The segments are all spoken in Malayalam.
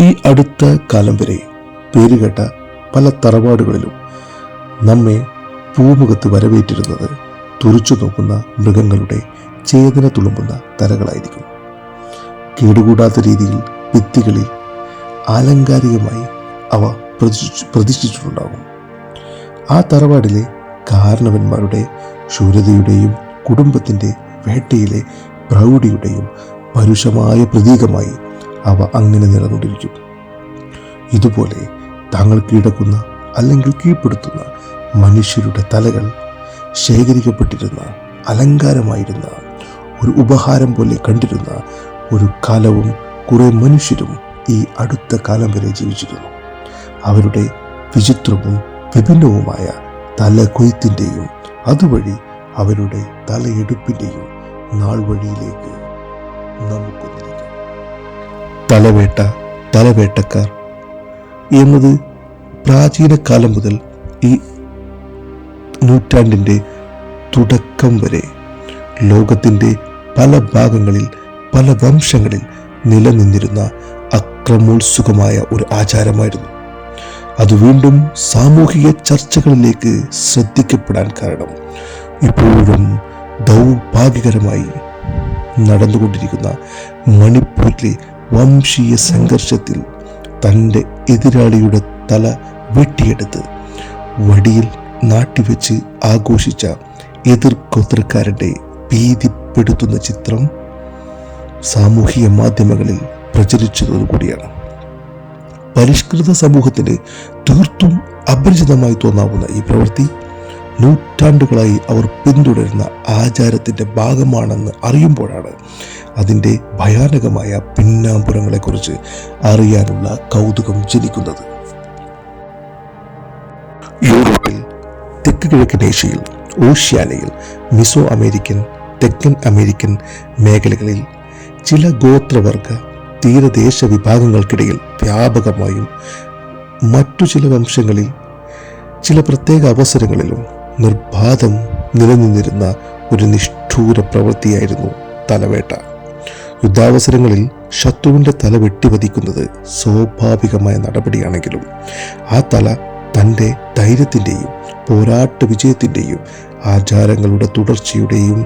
ഈ അടുത്ത കാലം വരെ പേരുകേട്ട പല തറവാടുകളിലും നമ്മെ പൂമുഖത്ത് വരവേറ്റിരുന്നത് തുറിച്ചു നോക്കുന്ന മൃഗങ്ങളുടെ ചേതന തുളുമ്പുന്ന തലകളായിരിക്കും. കേടുകൂടാത്ത രീതിയിൽ ഭിത്തികളിൽ ആലങ്കാരികമായി അവ പ്രതിഷ്ഠിച്ചിട്ടുണ്ടാകും. ആ തറവാടിലെ കാരണവന്മാരുടെ ശൂരതയുടെയും കുടുംബത്തിൻ്റെ വേട്ടയിലെ പ്രൗഢിയുടെയും പരുഷമായ പ്രതീകമായി അവ അങ്ങനെ നിലകൊണ്ടിരിക്കും. ഇതുപോലെ താങ്കൾ കീഴടക്കുന്ന അല്ലെങ്കിൽ കീഴ്പ്പെടുത്തുന്ന മനുഷ്യരുടെ തലകൾ ശേഖരിക്കപ്പെട്ടിരുന്ന, അലങ്കാരമായിരുന്ന, ഒരു ഉപഹാരം പോലെ കണ്ടിരുന്ന ഒരു കാലവും കുറെ മനുഷ്യരും ഈ അടുത്ത കാലം വരെ ജീവിച്ചിരുന്നു. അവരുടെ വിചിത്രവും വിഭിന്നവുമായ തലകൊയ്ത്തിൻ്റെയും അതുവഴി അവരുടെ തലയെടുപ്പിൻ്റെയും നാൾ വഴിയിലേക്ക് നമുക്കൊന്നിരിക്കാം. തലവേട്ട, തലവേട്ടക്കാർ എന്നത് പ്രാചീന കാലം മുതൽ ഈ നൂറ്റാണ്ടിൻ്റെ തുടക്കം വരെ ലോകത്തിൻ്റെ പല ഭാഗങ്ങളിൽ, പല വംശങ്ങളിൽ നിലനിന്നിരുന്ന അക്രമോത്സുകമായ ഒരു ആചാരമായിരുന്നു. അത് വീണ്ടും സാമൂഹിക ചർച്ചകളിലേക്ക് ശ്രദ്ധിക്കപ്പെടാൻ കാരണം ഇപ്പോഴും ദൗർഭാഗ്യകരമായി നടന്നുകൊണ്ടിരിക്കുന്ന മണിപ്പൂരിലെ വംശീയ സംഘർഷത്തിൽ തൻ്റെ എതിരാളിയുടെ തല വെട്ടിയെടുത്ത് വടിയിൽ നാട്ടിവെച്ച് ആഘോഷിച്ച എതിർ ഗോത്രക്കാരൻ്റെ ഭീതിപ്പെടുത്തുന്ന ചിത്രം സാമൂഹിക മാധ്യമങ്ങളിൽ പ്രചരിച്ചതുകൂടിയാണ്. പരിഷ്കൃത സമൂഹത്തിന് തീർത്തും അപരിചിതമായി തോന്നാവുന്ന ഈ പ്രവൃത്തി നൂറ്റാണ്ടുകളായി അവർ പിന്തുടരുന്ന ആചാരത്തിൻ്റെ ഭാഗമാണെന്ന് അറിയുമ്പോഴാണ് അതിൻ്റെ ഭയാനകമായ പിന്നാമ്പുറങ്ങളെക്കുറിച്ച് അറിയാനുള്ള കൗതുകം ജനിക്കുന്നത്. യൂറോപ്പിൽ, തെക്ക് കിഴക്കൻ ഏഷ്യയിൽ, ഓഷ്യാനയിൽ, മിസോ അമേരിക്കൻ, തെക്കൻ അമേരിക്കൻ മേഖലകളിൽ ചില ഗോത്രവർഗ തീരദേശ വിഭാഗങ്ങൾക്കിടയിൽ വ്യാപകമായും മറ്റു ചില വംശങ്ങളിൽ ചില പ്രത്യേക അവസരങ്ങളിലും നിർബാധം നിലനിന്നിരുന്ന ഒരു നിഷ്ഠൂര പ്രവൃത്തിയായിരുന്നു തലവേട്ട. യുദ്ധാവസരങ്ങളിൽ ശത്രുവിൻ്റെ തല വെട്ടിവധിക്കുന്നത് സ്വാഭാവികമായ നടപടിയാണെങ്കിലും ആ തല തൻ്റെ ധൈര്യത്തിൻ്റെയും പോരാട്ട വിജയത്തിൻ്റെയും ആചാരങ്ങളുടെ തുടർച്ചയുടെയും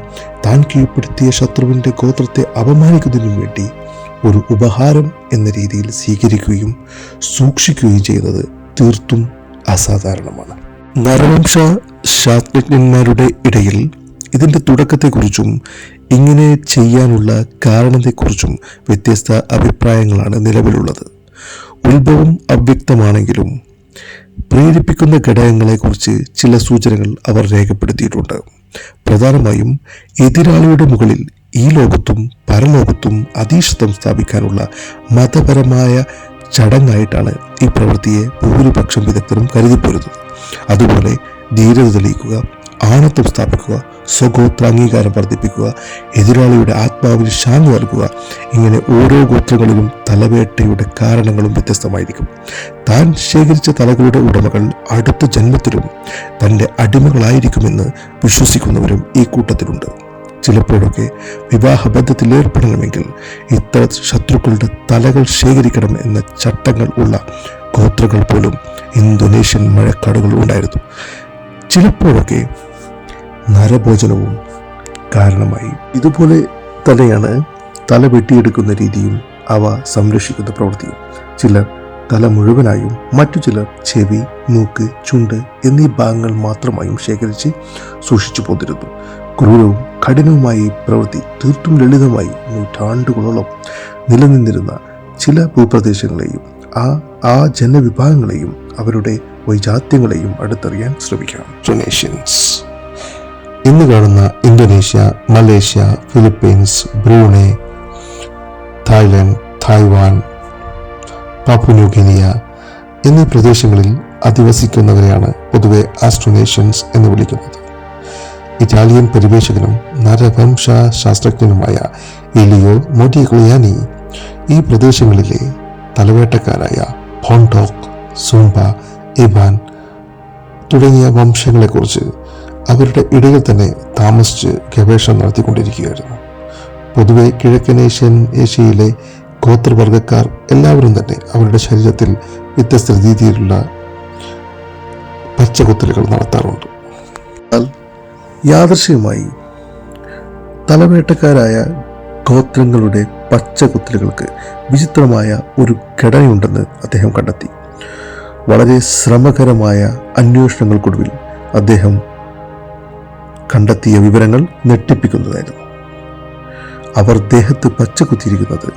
താൻ കീഴ്പ്പെടുത്തിയ ശത്രുവിൻ്റെ ഗോത്രത്തെ അപമാനിക്കുന്നതിനും വേണ്ടി ഒരു ഉപഹാരം എന്ന രീതിയിൽ സ്വീകരിക്കുകയും സൂക്ഷിക്കുകയും ചെയ്യുന്നത് തീർത്തും അസാധാരണമാണ്. നരവംശ ശാസ്ത്രജ്ഞന്മാരുടെ ഇടയിൽ ഇതിൻ്റെ തുടക്കത്തെക്കുറിച്ചും ഇങ്ങനെ ചെയ്യാനുള്ള കാരണത്തെക്കുറിച്ചും വ്യത്യസ്ത അഭിപ്രായങ്ങളാണ് നിലവിലുള്ളത്. ഉത്ഭവം അവ്യക്തമാണെങ്കിലും പ്രേരിപ്പിക്കുന്ന ഘടകങ്ങളെക്കുറിച്ച് ചില സൂചനകൾ അവർ രേഖപ്പെടുത്തിയിട്ടുണ്ട്. പ്രധാനമായും എതിരാളിയുടെ മുകളിൽ ഈ ലോകത്തും പരലോകത്തും അധീശത്വം സ്ഥാപിക്കാനുള്ള മതപരമായ ചടങ്ങായിട്ടാണ് ഈ പ്രവൃത്തിയെ ഭൂരിപക്ഷം വിദഗ്ധരും കരുതിപ്പോരുന്നത്. അതുപോലെ ധീരത തെളിയിക്കുക, ആണത്വം സ്ഥാപിക്കുക, സ്വഗോത്ര അംഗീകാരം വർദ്ധിപ്പിക്കുക, എതിരാളിയുടെ ആത്മാവിന് ശാന്തി നൽകുക, ഇങ്ങനെ ഓരോ ഗോത്രങ്ങളിലും തലവേട്ടയുടെ കാരണങ്ങളും വ്യത്യസ്തമായിരിക്കും. താൻ ശേഖരിച്ച തലകളുടെ ഉടമകൾ അടുത്ത ജന്മത്തിലും തൻ്റെ അടിമകളായിരിക്കുമെന്ന് വിശ്വസിക്കുന്നവരും ഈ കൂട്ടത്തിലുണ്ട്. ചിലപ്പോഴൊക്കെ വിവാഹബന്ധത്തിൽ ഏർപ്പെടണമെങ്കിൽ ഇത്ര ശത്രുക്കളുടെ തലകൾ ശേഖരിക്കണം എന്ന ചട്ടങ്ങൾ ഉള്ള ഗോത്രങ്ങൾ പോലും ഇന്തോനേഷ്യൻ മഴക്കാടുകൾ ഉണ്ടായിരുന്നു. ചിലപ്പോഴൊക്കെ നരഭോജനവും കാരണമായി. ഇതുപോലെ തന്നെയാണ് തല വെട്ടിയെടുക്കുന്ന രീതിയും അവ സംരക്ഷിക്കുന്ന പ്രവൃത്തിയും. ചിലർ തല മുഴുവനായും, മറ്റു ചിലർ ചെവി, മൂക്ക്, ചുണ്ട് എന്നീ ഭാഗങ്ങൾ മാത്രമായും ശേഖരിച്ച് സൂക്ഷിച്ചു പോന്നിരുന്നു. ക്രൂരവും കഠിനവുമായ ഈ പ്രവൃത്തി തീർത്തും ലളിതമായി നൂറ്റാണ്ടുകളോളം നിലനിന്നിരുന്ന ചില ഭൂപ്രദേശങ്ങളെയും ആ ജനവിഭാഗങ്ങളെയും അവരുടെ വൈജാത്യങ്ങളെയും അടുത്തറിയാൻ ശ്രമിക്കാം. ഇന്തോനേഷ്യൻസ് ഇന്ന് കാണുന്ന Indonesia, Malaysia, Philippines, Brunei, Thailand, Taiwan, Papua New Guinea എന്നീ പ്രദേശങ്ങളിൽ അധിവസിക്കുന്നവരെയാണ് പൊതുവെ ആസ്ട്രോനേഷ്യൻസ് എന്ന് വിളിക്കുന്നത്. ഇറ്റാലിയൻ പരിവേഷകനും നരവംശ ശാസ്ത്രജ്ഞനുമായ എലിയോ മോഡിഗ്ലിയാനി ഈ പ്രദേശങ്ങളിലെ തലവേട്ടക്കാരായ ഫോണ്ടോക്, സുംബ, ഇബാൻ തുടങ്ങിയ വംശങ്ങളെക്കുറിച്ച് അവരുടെ ഇടയിൽ തന്നെ താമസിച്ച് ഗവേഷണം നടത്തിക്കൊണ്ടിരിക്കുകയായിരുന്നു. പൊതുവെ കിഴക്കൻ ഏഷ്യയിലെ ഗോത്രവർഗക്കാർ എല്ലാവരും തന്നെ അവരുടെ ശരീരത്തിൽ വ്യത്യസ്ത രീതിയിലുള്ള പച്ചകുത്തലുകൾ നടത്താറുണ്ട്. എന്നാൽ യാദൃശ്ചികമായി തലവേട്ടക്കാരായ ഗോത്രങ്ങളുടെ പച്ചകുത്തലുകൾക്ക് വിചിത്രമായ ഒരു ഘടനയുണ്ടെന്ന് അദ്ദേഹം കണ്ടെത്തി. വളരെ ശ്രമകരമായ അന്വേഷണങ്ങൾക്കൊടുവിൽ അദ്ദേഹം കണ്ടെത്തിയ വിവരങ്ങൾ ഞെട്ടിപ്പിക്കുന്നതായിരുന്നു. അവർ ദേഹത്ത് പച്ചകുത്തിയിരിക്കുന്നത്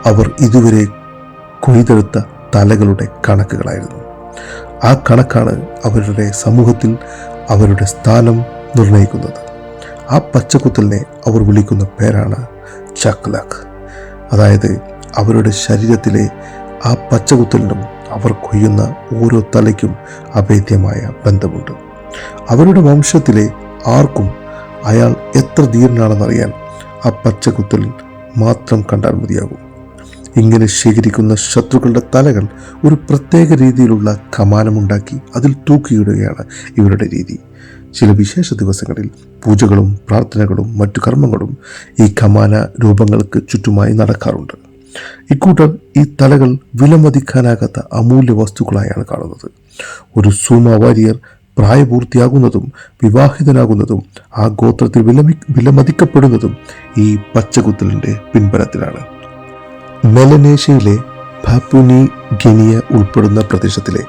അവർ ഇതുവരെ കൊയ്തെടുത്ത തലകളുടെ കണക്കുകളായിരുന്നു. ആ കണക്കാണ് അവരുടെ സമൂഹത്തിൽ അവരുടെ സ്ഥാനം നിർണയിക്കുന്നത്. ആ പച്ചകുത്തലിനെ അവർ വിളിക്കുന്ന പേരാണ് ചക്ലക്. അതായത് അവരുടെ ശരീരത്തിലെ ആ പച്ചകുത്തലിനും അവർ കൊയ്യുന്ന ഓരോ തലയ്ക്കും അഭേദ്യമായ ബന്ധമുണ്ട്. അവരുടെ വംശത്തിലെ ആർക്കും അയാൾ എത്ര ധീരനാണെന്നറിയാൻ ആ പച്ചകുത്തൽ മാത്രം കണ്ടാൽ മതിയാകും. ഇങ്ങനെ ശേഖരിക്കുന്ന ശത്രുക്കളുടെ തലകൾ ഒരു പ്രത്യേക രീതിയിലുള്ള കമാനമുണ്ടാക്കി അതിൽ തൂക്കിയിടുകയാണ് ഇവരുടെ രീതി. ചില വിശേഷ ദിവസങ്ങളിൽ പൂജകളും പ്രാർത്ഥനകളും മറ്റു കർമ്മങ്ങളും ഈ കമാന രൂപങ്ങൾക്ക് ചുറ്റുമായി നടക്കാറുണ്ട്. ഇക്കൂട്ടർ ഈ തലകൾ വിലമതിക്കാനാകാത്ത അമൂല്യ വസ്തുക്കളായാണ് കാണുന്നത്. ഒരു സൂമ വാരിയർ പ്രായപൂർത്തിയാകുന്നതും വിവാഹിതനാകുന്നതും ആ ഗോത്രത്തിൽ വിലമതിക്കപ്പെടുന്നതും ഈ പച്ചകുത്തലിൻ്റെ പിൻബലത്തിലാണ്. മെലനേഷ്യയിലെ പാപ്പുനി ഗിനിയ ഉൾപ്പെടുന്ന പ്രദേശത്തിലെ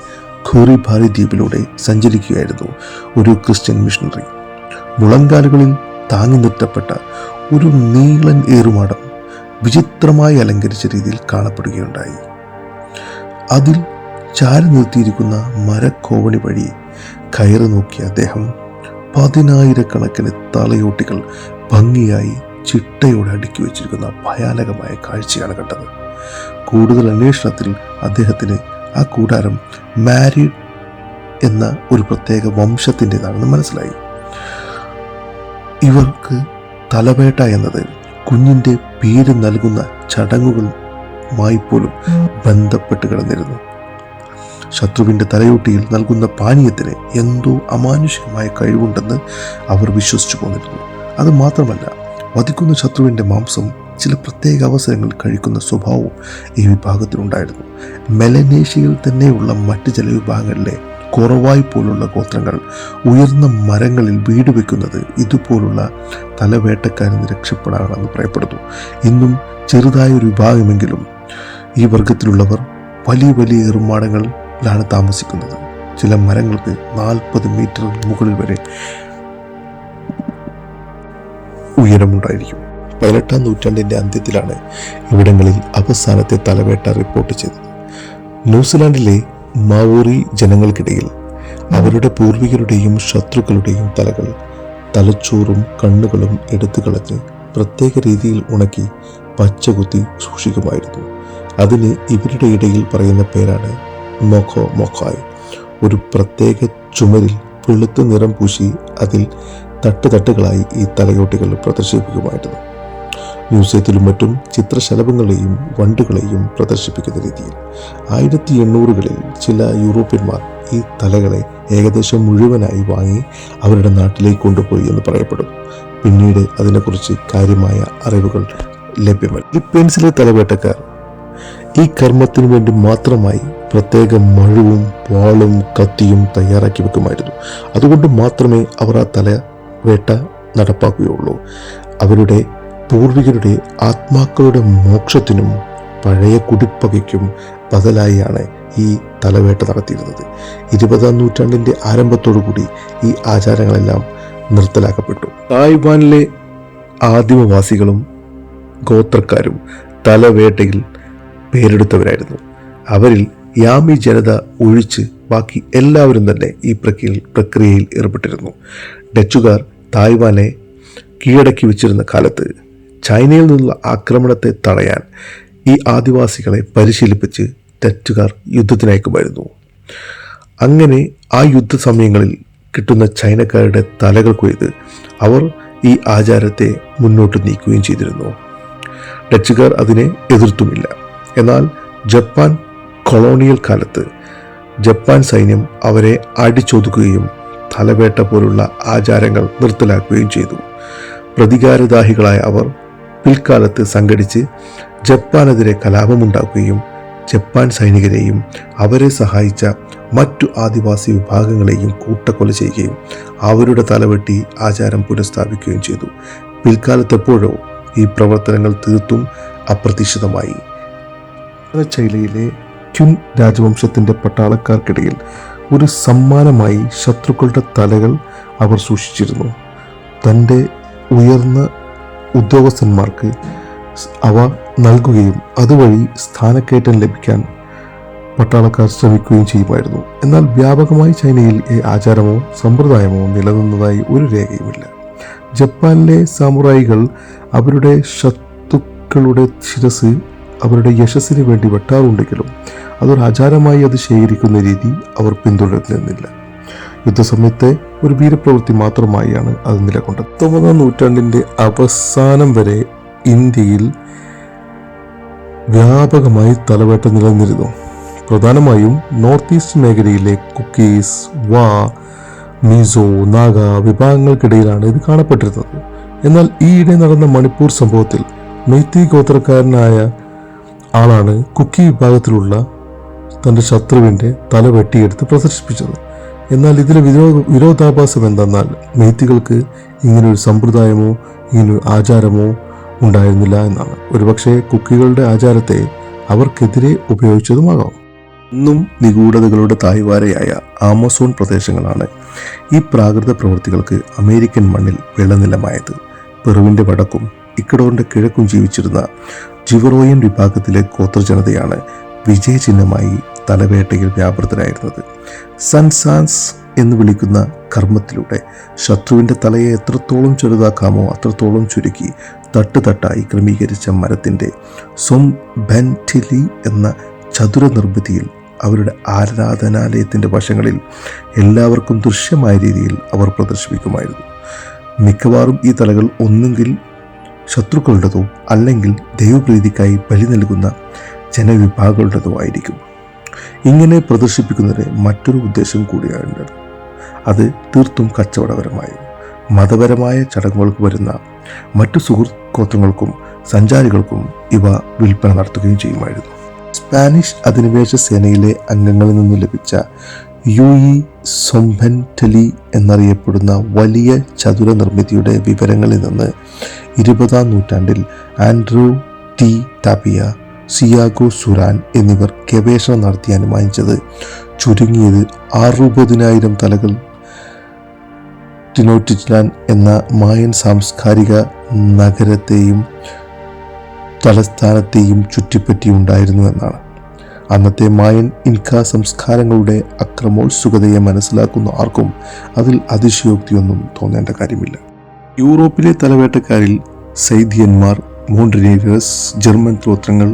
ഖോറിബാരി ദ്വീപിലൂടെ സഞ്ചരിക്കുകയായിരുന്നു ഒരു ക്രിസ്ത്യൻ മിഷണറി. മുളങ്കാലുകളിൽ താങ്ങി നിർത്തപ്പെട്ട ഒരു നീളൻ ഏറുമാടം വിചിത്രമായി അലങ്കരിച്ച രീതിയിൽ കാണപ്പെടുകയുണ്ടായി. അതിൽ ചാരി നിർത്തിയിരിക്കുന്ന മരക്കോവണി വഴി കയറി നോക്കിയ അദ്ദേഹം 10,000-കണക്കിന് തലയോട്ടികൾ ഭംഗിയായി ചിട്ടയോടെ അടുക്കി വെച്ചിരിക്കുന്ന ഭയാനകമായ കാഴ്ചയാണ് കണ്ടത്. കൂടുതൽ അന്വേഷണത്തിൽ അദ്ദേഹത്തിന് ആ കൂടാരം മാരിഡ് എന്ന ഒരു പ്രത്യേക വംശത്തിൻ്റെതാണെന്ന് മനസ്സിലായി. ഇവർക്ക് തലവേട്ട എന്നത് കുഞ്ഞിൻ്റെ പേര് നൽകുന്ന ചടങ്ങുകളുമായി പോലും ബന്ധപ്പെട്ട് കിടന്നിരുന്നു. ശത്രുവിൻ്റെ തലയോട്ടിയിൽ നൽകുന്ന പാനീയത്തിന് എന്തോ അമാനുഷികമായ കഴിവുണ്ടെന്ന് അവർ വിശ്വസിച്ചു പോന്നിരുന്നു. അത് മാത്രമല്ല, വധിക്കുന്ന ശത്രുവിൻ്റെ മാംസം ചില പ്രത്യേക അവസരങ്ങളിൽ കഴിക്കുന്ന സ്വഭാവവും ഈ വിഭാഗത്തിലുണ്ടായിരുന്നു. മെലനേഷ്യയിൽ തന്നെയുള്ള മറ്റ് ചില വിഭാഗങ്ങളിലെ കുറവായി പോലുള്ള ഗോത്രങ്ങൾ ഉയർന്ന മരങ്ങളിൽ വീട് വെക്കുന്നത് ഇതുപോലുള്ള തലവേട്ടക്കാരിൽ നിന്ന് രക്ഷപ്പെടാനാണെന്ന് പറയപ്പെടുന്നു. ഇന്നും ചെറുതായ ഒരു വിഭാഗമെങ്കിലും ഈ വർഗത്തിലുള്ളവർ വലിയ വലിയ ഏറുമാടങ്ങളിലാണ് താമസിക്കുന്നത്. ചില മരങ്ങൾക്ക് 40 മീറ്റർ മുകളിൽ വരെ ഉയരമുണ്ടായിരിക്കും. 18-ാം നൂറ്റാണ്ടിൻ്റെ അന്ത്യത്തിലാണ് ഇവിടങ്ങളിൽ അവസാനത്തെ തലവേട്ട റിപ്പോർട്ട് ചെയ്തത്. ന്യൂസിലാൻഡിലെ മാവോറി ജനങ്ങൾക്കിടയിൽ അവരുടെ പൂർവികരുടെയും ശത്രുക്കളുടെയും തലകൾ തലച്ചോറും കണ്ണുകളും എടുത്തു കളഞ്ഞ് പ്രത്യേക രീതിയിൽ ഉണക്കി പച്ചകുത്തി സൂക്ഷിക്കുമായിരുന്നു. അതിന് ഇവരുടെ ഇടയിൽ പറയുന്ന പേരാണ് മൊഖോ മൊഖായ്. ഒരു പ്രത്യേക ചുമരിൽ വെളുത്ത നിറം പൂശി അതിൽ തട്ടുതട്ടുകളായി ഈ തലയോട്ടികൾ പ്രദർശിപ്പിക്കുമായിരുന്നു. മ്യൂസിയത്തിലും മറ്റും ചിത്രശലഭങ്ങളെയും വണ്ടുകളെയും പ്രദർശിപ്പിക്കുന്ന രീതിയിൽ 1800-കളിൽ ചില യൂറോപ്യന്മാർ ഈ തലകളെ ഏകദേശം മുഴുവനായി വാങ്ങി അവരുടെ നാട്ടിലേക്ക് കൊണ്ടുപോയി എന്ന് പറയപ്പെടുന്നു. പിന്നീട് അതിനെക്കുറിച്ച് കാര്യമായ അറിവുകൾ ലഭ്യമല്ല. ഫിലിപ്പീൻസിലെ തലവേട്ടക്കാർ ഈ കർമ്മത്തിനു വേണ്ടി മാത്രമായി പ്രത്യേക മഴുവും വാളും കത്തിയും തയ്യാറാക്കി വെക്കുമായിരുന്നു. അതുകൊണ്ട് മാത്രമേ അവർ ആ തലവേട്ട നടപ്പാക്കുകയുള്ളൂ. അവരുടെ പൂർവികരുടെ ആത്മാക്കളുടെ മോക്ഷത്തിനും പഴയ കുടിപ്പകയ്ക്കും ബദലായാണ് ഈ തലവേട്ട നടത്തിയിരുന്നത്. 20-ാം നൂറ്റാണ്ടിൻ്റെ ആരംഭത്തോടുകൂടി ഈ ആചാരങ്ങളെല്ലാം നിർത്തലാക്കപ്പെട്ടു. തായ്വാനിലെ ആദിമവാസികളും ഗോത്രക്കാരും തലവേട്ടയിൽ പേരെടുത്തവരായിരുന്നു. അവരിൽ യാമി ജനത ഒഴിച്ച് ബാക്കി എല്ലാവരും തന്നെ ഈ പ്രക്രിയയിൽ ഏർപ്പെട്ടിരുന്നു. ഡച്ചുകാർ തായ്വാനെ കീഴടക്കി വെച്ചിരുന്ന കാലത്ത് ചൈനയിൽ നിന്നുള്ള ആക്രമണത്തെ തടയാൻ ഈ ആദിവാസികളെ പരിശീലിപ്പിച്ച് ഡച്ചുകാർ യുദ്ധത്തിനയക്കുമായിരുന്നു. അങ്ങനെ ആ യുദ്ധ സമയങ്ങളിൽ കിട്ടുന്ന ചൈനക്കാരുടെ തലകൾ കൊയ്ത് അവർ ഈ ആചാരത്തെ മുന്നോട്ട് നീക്കുകയും ചെയ്തിരുന്നു. ഡച്ചുകാർ അതിനെ എതിർത്തുമില്ല. എന്നാൽ ജപ്പാൻ കൊളോണിയൽ കാലത്ത് ജപ്പാൻ സൈന്യം അവരെ അടിച്ചൊതുക്കുകയും തലവേട്ട പോലുള്ള ആചാരങ്ങൾ നിർത്തലാക്കുകയും ചെയ്തു. പ്രതികാരദാഹികളായ അവർ പിൽക്കാലത്ത് സംഘടിച്ച് ജപ്പാനെതിരെ കലാപമുണ്ടാക്കുകയും ജപ്പാൻ സൈനികരെയും അവരെ സഹായിച്ച മറ്റു ആദിവാസി വിഭാഗങ്ങളെയും കൂട്ടക്കൊല ചെയ്യുകയും അവരുടെ തലവെട്ടി ആചാരം പുനഃസ്ഥാപിക്കുകയും ചെയ്തു. പിൽക്കാലത്തെപ്പോഴോ ഈ പ്രവർത്തനങ്ങൾ തീർത്തും അപ്രതീക്ഷിതമായി. ചൈനയിലെ ക്യുൻ രാജവംശത്തിൻ്റെ പട്ടാളക്കാർക്കിടയിൽ ഒരു സമ്മാനമായി ശത്രുക്കളുടെ തലകൾ അവർ സൂക്ഷിച്ചിരുന്നു. തൻ്റെ ഉയർന്ന ഉദ്യോഗസ്ഥന്മാർക്ക് അവ നൽകുകയും അതുവഴി സ്ഥാനക്കയറ്റം ലഭിക്കാൻ പട്ടാളക്കാർ ശ്രമിക്കുകയും ചെയ്യുമായിരുന്നു. എന്നാൽ വ്യാപകമായി ചൈനയിൽ ഈ ആചാരമോ സമ്പ്രദായമോ നിലനിന്നതായി ഒരു രേഖയുമില്ല. ജപ്പാനിലെ സാമുറായികൾ അവരുടെ ശത്രുക്കളുടെ ശിരസ് അവരുടെ യശസ്സിന് വേണ്ടി വെട്ടാറുണ്ടെങ്കിലും അതൊരു ആചാരമായി അത് ശേഖരിക്കുന്ന രീതി അവർ പിന്തുടരുന്നില്ല. യുദ്ധസമയത്തെ ഒരു വീരപ്രവൃത്തി മാത്രമായാണ് അത് നിലകൊണ്ടത്. 19-ാം നൂറ്റാണ്ടിൻ്റെ അവസാനം വരെ ഇന്ത്യയിൽ വ്യാപകമായി തലവേട്ട നിലനിന്നിരുന്നു. പ്രധാനമായും നോർത്ത് ഈസ്റ്റ് മേഖലയിലെ കുക്കീസ്, മിസോ, നാഗ വിഭാഗങ്ങൾക്കിടയിലാണ് ഇത് കാണപ്പെട്ടിരുന്നത്. എന്നാൽ ഈയിടെ നടന്ന മണിപ്പൂർ സംഭവത്തിൽ മെയ്തി ഗോത്രക്കാരനായ ആളാണ് കുക്കി വിഭാഗത്തിലുള്ള തൻ്റെ ശത്രുവിൻ്റെ തല വെട്ടിയെടുത്ത് പ്രദർശിപ്പിച്ചത്. എന്നാൽ ഇതിലെ വിരോധാഭാസം എന്തെന്നാൽ മെയ്തികൾക്ക് ഇങ്ങനൊരു സമ്പ്രദായമോ ഇങ്ങനൊരു ആചാരമോ ഉണ്ടായിരുന്നില്ല എന്നാണ്. ഒരുപക്ഷെ കുക്കികളുടെ ആചാരത്തെ അവർക്കെതിരെ ഉപയോഗിച്ചതുമാകാം. ഇന്നും നിഗൂഢതകളുടെ തായ്വാരയായ ആമസോൺ പ്രദേശങ്ങളാണ് ഈ പ്രാകൃത പ്രവൃത്തികൾക്ക് അമേരിക്കൻ മണ്ണിൽ വെള്ളനിലമായത്. പെറുവിൻ്റെ വടക്കും ഇക്കഡോറിൻ്റെ കിഴക്കും ജീവിച്ചിരുന്ന ജിവറോയൻ വിഭാഗത്തിലെ ഗോത്രജനതയാണ് വിജയചിഹ്നമായി തലവേട്ടയിൽ വ്യാപൃതരായിരുന്നത്. സൻസാൻസ് എന്ന് വിളിക്കുന്ന കർമ്മത്തിലൂടെ ശത്രുവിൻ്റെ തലയെ എത്രത്തോളം ചെറുതാക്കാമോ അത്രത്തോളം ചുരുക്കി തട്ടായി ക്രമീകരിച്ച മരത്തിൻ്റെ സൊംബെൻറ്റിലി എന്ന ചതുര നിർമ്മിതിയിൽ അവരുടെ ആരാധനാലയത്തിൻ്റെ വശങ്ങളിൽ എല്ലാവർക്കും ദൃശ്യമായ രീതിയിൽ അവർ പ്രദർശിപ്പിക്കുമായിരുന്നു. മിക്കവാറും ഈ തലകൾ ഒന്നുകിൽ ശത്രുക്കളുടേതോ അല്ലെങ്കിൽ ദൈവപ്രീതിക്കായി ബലി നൽകുന്ന ജനവിഭാഗങ്ങളുടേതോ ആയിരിക്കും. ഇങ്ങനെ പ്രദർശിപ്പിക്കുന്നതിന് മറ്റൊരു ഉദ്ദേശം കൂടിയുണ്ട്. അത് തീർത്തും കച്ചവടപരമായും മതപരമായ ചടങ്ങുകൾക്ക് വരുന്ന മറ്റു സുഹൃത്ത് ഗോത്രങ്ങൾക്കും സഞ്ചാരികൾക്കും ഇവ വിൽപ്പന നടത്തുകയും ചെയ്യുമായിരുന്നു. സ്പാനിഷ് അധിനിവേശ സേനയിലെ അംഗങ്ങളിൽ നിന്ന് ലഭിച്ച സൊംബെൻറ്റലി എന്നറിയപ്പെടുന്ന വലിയ ചതുര നിർമ്മിതിയുടെ വിവരങ്ങളിൽ നിന്ന് 20-ാം നൂറ്റാണ്ടിൽ ആൻഡ്രൂ ടി ടാപ്പിയ, സിയാഗോ സുരാൻ എന്നിവർ ഗവേഷണം നടത്തി അനുമാനിച്ചത് ചുരുങ്ങിയത് 60,000 തലകൾ ടിനോറ്റിറ്റ്ലാൻ എന്ന മായൻ സാംസ്കാരിക നഗരത്തെയും തലസ്ഥാനത്തെയും ചുറ്റിപ്പറ്റിയുണ്ടായിരുന്നു എന്നാണ്. അന്നത്തെ മായൻ ഇൻക സംസ്കാരങ്ങളുടെ അക്രമോത്സുകതയെ മനസ്സിലാക്കുന്ന ആർക്കും അതിൽ അതിശയോക്തിയൊന്നും തോന്നേണ്ട കാര്യമില്ല. യൂറോപ്പിലെ തലവേട്ടക്കാരിൽ സൈദിയന്മാർ, മോണ്ടിനേഗേഴ്സ്, ജർമ്മൻ ഗോത്രങ്ങൾ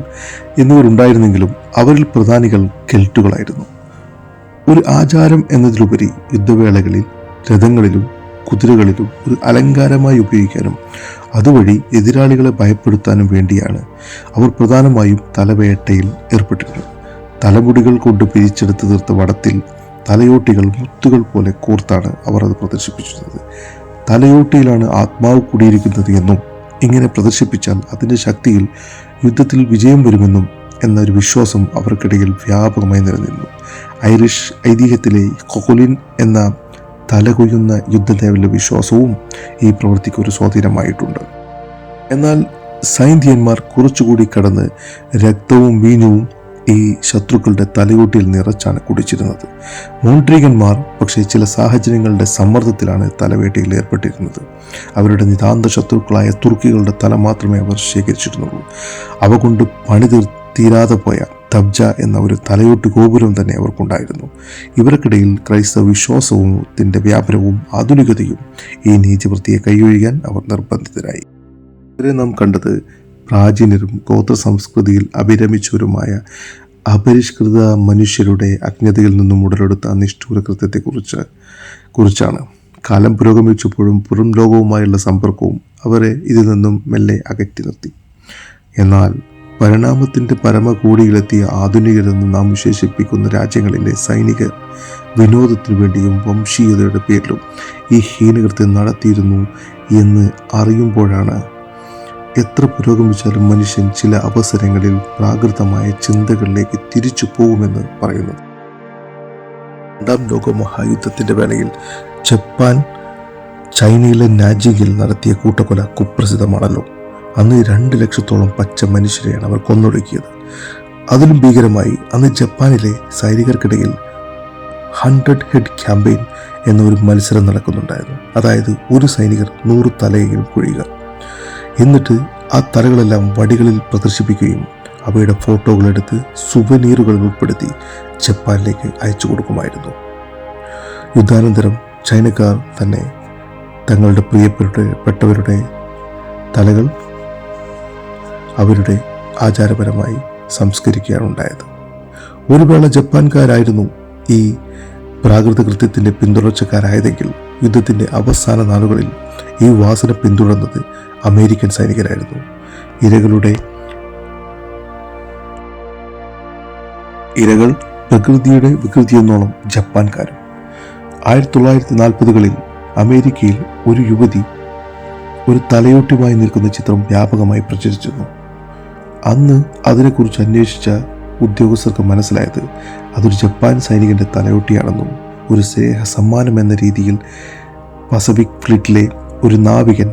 എന്നിവരുണ്ടായിരുന്നെങ്കിലും അവരിൽ പ്രധാനികൾ കെൽട്ടുകളായിരുന്നു. ഒരു ആചാരം എന്നതിലുപരി യുദ്ധവേളകളിൽ രഥങ്ങളിലും കുതിരകളിലും ഒരു അലങ്കാരമായി ഉപയോഗിക്കാനും അതുവഴി എതിരാളികളെ ഭയപ്പെടുത്താനും വേണ്ടിയാണ് അവർ പ്രധാനമായും തലവേട്ടയിൽ ഏർപ്പെട്ടിരുന്നത്. തലമുടികൾ കൊണ്ട് പിരിച്ചെടുത്ത് തീർത്ത വടത്തിൽ തലയോട്ടികൾ മുത്തുകൾ പോലെ കോർത്താണ് അവർ അത് പ്രദർശിപ്പിച്ചിരുന്നത്. തലയോട്ടിയിലാണ് ആത്മാവ് കുടിയിരിക്കുന്നത് എന്നും ഇങ്ങനെ പ്രദർശിപ്പിച്ചാൽ അതിൻ്റെ ശക്തിയിൽ യുദ്ധത്തിൽ വിജയം വരുമെന്നും എന്നൊരു വിശ്വാസം അവർക്കിടയിൽ വ്യാപകമായി നിലനിന്നു. ഐറിഷ് ഐതിഹ്യത്തിലെ കൊകൊലിൻ എന്ന തലകൊയ്യുന്ന യുദ്ധദേവന്റെ വിശ്വാസവും ഈ പ്രവൃത്തിക്ക് ഒരു സ്വാധീനമായിട്ടുണ്ട്. എന്നാൽ സൈന്ധ്യന്മാർ കുറച്ചുകൂടി കടന്ന് രക്തവും വീഞ്ഞവും ഈ ശത്രുക്കളുടെ തലയോട്ടിയിൽ നിറച്ചാണ് കുടിച്ചിരുന്നത്. മോൺട്രീഗന്മാർ പക്ഷേ ചില സാഹചര്യങ്ങളുടെ സമ്മർദ്ദത്തിലാണ് തലവേട്ടയിൽ ഏർപ്പെട്ടിരുന്നത്. അവരുടെ നിതാന്ത ശത്രുക്കളായ തുർക്കികളുടെ തല മാത്രമേ അവർ ശേഖരിച്ചിരുന്നുള്ളൂ. അവ കൊണ്ട് തീരാതെ പോയ തബ്ജ എന്ന ഒരു തലയോട്ട് ഗോപുരം തന്നെ അവർക്കുണ്ടായിരുന്നു. ഇവർക്കിടയിൽ ക്രൈസ്തവ വിശ്വാസത്തിന്റെ വ്യാപനവും ആധുനികതയും ഈ നീചവൃത്തിയെ കൈയൊഴിയാൻ അവർ നിർബന്ധിതരായി. ഇവരെ നാം കണ്ടത് പ്രാചീനരും ഗോത്ര സംസ്കൃതിയിൽ അഭിരമിച്ചവരുമായ അപരിഷ്കൃത മനുഷ്യരുടെ അജ്ഞതയിൽ നിന്നും ഉടലെടുത്ത നിഷ്ഠൂര കൃത്യത്തെക്കുറിച്ചാണ്. കാലം പുരോഗമിച്ചപ്പോഴും പുറം ലോകവുമായുള്ള സമ്പർക്കവും അവരെ ഇതിൽ നിന്നും മെല്ലെ അകറ്റി നിർത്തി. എന്നാൽ പരിണാമത്തിൻ്റെ പരമകൂടിയിലെത്തിയ ആധുനികരെന്ന് നാം വിശേഷിപ്പിക്കുന്ന രാജ്യങ്ങളിലെ സൈനിക വിനോദത്തിനു വേണ്ടിയും വംശീയതയുടെ പേരിലും ഈ ഹീനകൃത്യം നടത്തിയിരുന്നു എന്ന് അറിയുമ്പോഴാണ് എത്ര പുരോഗമിച്ചാലും മനുഷ്യൻ ചില അവസരങ്ങളിൽ പ്രാകൃതമായ ചിന്തകളിലേക്ക് തിരിച്ചു പോകുമെന്ന് പറയുന്നു. രണ്ടാം ലോക മഹായുദ്ധത്തിന്റെ വേളയിൽ ജപ്പാൻ ചൈനയിലെ നാജിങ്ങിൽ നടത്തിയ കൂട്ടക്കൊല കുപ്രസിദ്ധമാണല്ലോ. അന്ന് 2 ലക്ഷത്തോളം പച്ച മനുഷ്യരെയാണ് അവർ കൊന്നൊടുക്കിയത്. അതിലും ഭീകരമായി അന്ന് ജപ്പാനിലെ സൈനികർക്കിടയിൽ 100 ഹെഡ് ക്യാമ്പയിൻ എന്ന ഒരു മത്സരം നടക്കുന്നുണ്ടായിരുന്നു. അതായത് ഒരു സൈനികർ 100 തലയെങ്കിലും കൊഴിയുക, എന്നിട്ട് ആ തലകളെല്ലാം വടികളിൽ പ്രദർശിപ്പിക്കുകയും അവയുടെ ഫോട്ടോകളെടുത്ത് സുവനീറുകളിൽ ഉൾപ്പെടുത്തി ജപ്പാനിലേക്ക് അയച്ചു കൊടുക്കുമായിരുന്നു. യുദ്ധാനന്തരം ചൈനക്കാർ തന്നെ തങ്ങളുടെ പ്രിയപ്പെട്ടവരുടെ തലകൾ അവരുടെ ആചാരപരമായി സംസ്കരിക്കുകയാണ് ഉണ്ടായത്. ഒരു വേള ജപ്പാൻകാരായിരുന്നു ഈ പ്രാകൃത കൃത്യത്തിൻ്റെ പിന്തുടർച്ചക്കാരായതെങ്കിൽ യുദ്ധത്തിൻ്റെ അവസാന നാളുകളിൽ ഈ വാസന പിന്തുടർന്നത് അമേരിക്കൻ സൈനികരായിരുന്നു. ഇരകൾ പ്രകൃതിയുടെ വികൃതിയെന്നോണം ജപ്പാൻകാരും. 1940കളിൽ അമേരിക്കയിൽ ഒരു യുവതി ഒരു തലയോട്ടിയുമായി നിൽക്കുന്ന ചിത്രം വ്യാപകമായി പ്രചരിച്ചിരുന്നു. അന്ന് അതിനെക്കുറിച്ച് അന്വേഷിച്ച ഉദ്യോഗസ്ഥർക്ക് മനസ്സിലായത് അതൊരു ജപ്പാൻ സൈനികന്റെ തലയോട്ടിയാണെന്നും ഒരു സ്നേഹ സമ്മാനം എന്ന രീതിയിൽ പസഫിക് ഫ്ലീറ്റിലെ ഒരു നാവികൻ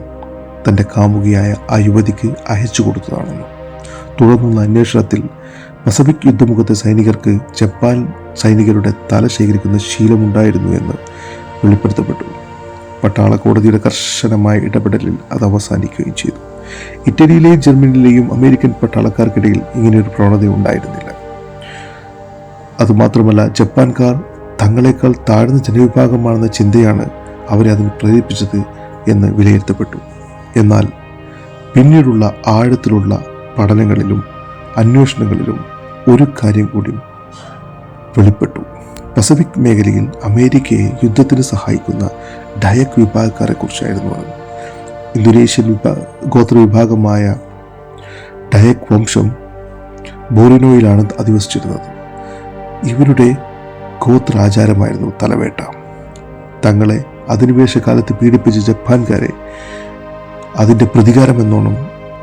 തൻ്റെ കാമുകിയായ ആ യുവതിക്ക് അയച്ചു കൊടുത്തതാണെന്നും. തുടർന്നുള്ള അന്വേഷണത്തിൽ പസഫിക് യുദ്ധമുഖത്തെ സൈനികർക്ക് ജപ്പാൻ സൈനികരുടെ തല ശേഖരിക്കുന്ന ശീലമുണ്ടായിരുന്നു എന്ന് വെളിപ്പെടുത്തപ്പെട്ടു. പട്ടാള കോടതിയുടെ കർശനമായ ഇടപെടലിൽ അത് അവസാനിക്കുകയും ചെയ്തു. ഇറ്റലിയിലെയും ജർമ്മനിയിലെയും അമേരിക്കൻ പട്ടാളക്കാർക്കിടയിൽ ഇങ്ങനെയൊരു പ്രവണത ഉണ്ടായിരുന്നില്ല. അതുമാത്രമല്ല, ജപ്പാൻകാർ തങ്ങളെക്കാൾ താഴ്ന്ന ജനവിഭാഗമാണെന്ന ചിന്തയാണ് അവരെ അതിന് പ്രേരിപ്പിച്ചത് എന്ന് വിലയിരുത്തപ്പെട്ടു. എന്നാൽ പിന്നീടുള്ള ആഴത്തിലുള്ള പഠനങ്ങളിലും അന്വേഷണങ്ങളിലും ഒരു കാര്യം കൂടി വെളിപ്പെട്ടു. പസഫിക് മേഖലയിൽ അമേരിക്കയെ യുദ്ധത്തിന് സഹായിക്കുന്ന ഡയക് വിഭാഗക്കാരെ കുറിച്ചായിരുന്നു അത്. ഇന്തോനേഷ്യൻ ഗോത്രവിഭാഗമായ ഡയക് വംശം ബോറിനോയിലാണ് അധിവസിച്ചിരുന്നത്. ഇവരുടെ ഗോത്രാചാരമായിരുന്നു തലവേട്ട. തങ്ങളെ അധിനിവേശ കാലത്ത് പീഡിപ്പിച്ച ജപ്പാൻകാരെ അതിൻ്റെ പ്രതികാരമെന്നോണം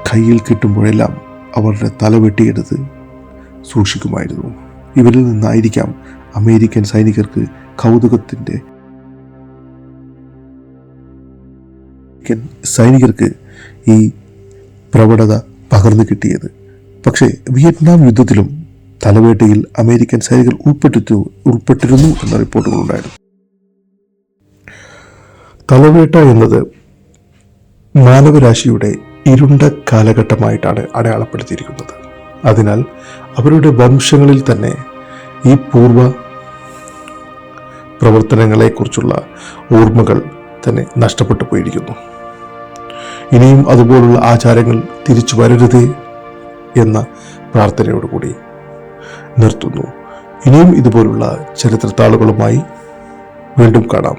കയ്യിൽ കിട്ടുമ്പോഴെല്ലാം അവരുടെ തല വെട്ടിയെടുത്ത് സൂക്ഷിക്കുമായിരുന്നു. ഇവരിൽ നിന്നായിരിക്കാം അമേരിക്കൻ സൈനികർക്ക് ഈ പ്രവണത പകർന്നു കിട്ടിയത്. പക്ഷേ വിയറ്റ്നാം യുദ്ധത്തിലും തലവേട്ടയിൽ അമേരിക്കൻ സൈനികർ ഉൾപ്പെട്ടിരുന്നു എന്ന റിപ്പോർട്ടുകളുണ്ടായിരുന്നു. തലവേട്ട എന്നത് മാനവരാശിയുടെ ഇരുണ്ട കാലഘട്ടമായിട്ടാണ് അടയാളപ്പെടുത്തിയിരിക്കുന്നത്. അതിനാൽ അവരുടെ വംശങ്ങളിൽ തന്നെ ഈ പൂർവ്വ പ്രവർത്തനങ്ങളെക്കുറിച്ചുള്ള ഓർമ്മകൾ തന്നെ നഷ്ടപ്പെട്ടു പോയിരിക്കുന്നു. ഇനിയും അതുപോലുള്ള ആചാരങ്ങൾ തിരിച്ചു വരരുതേ എന്ന പ്രാർത്ഥനയോടുകൂടി നിർത്തുന്നു. ഇനിയും ഇതുപോലുള്ള ചരിത്രത്താളുകളുമായി വീണ്ടും കാണാം.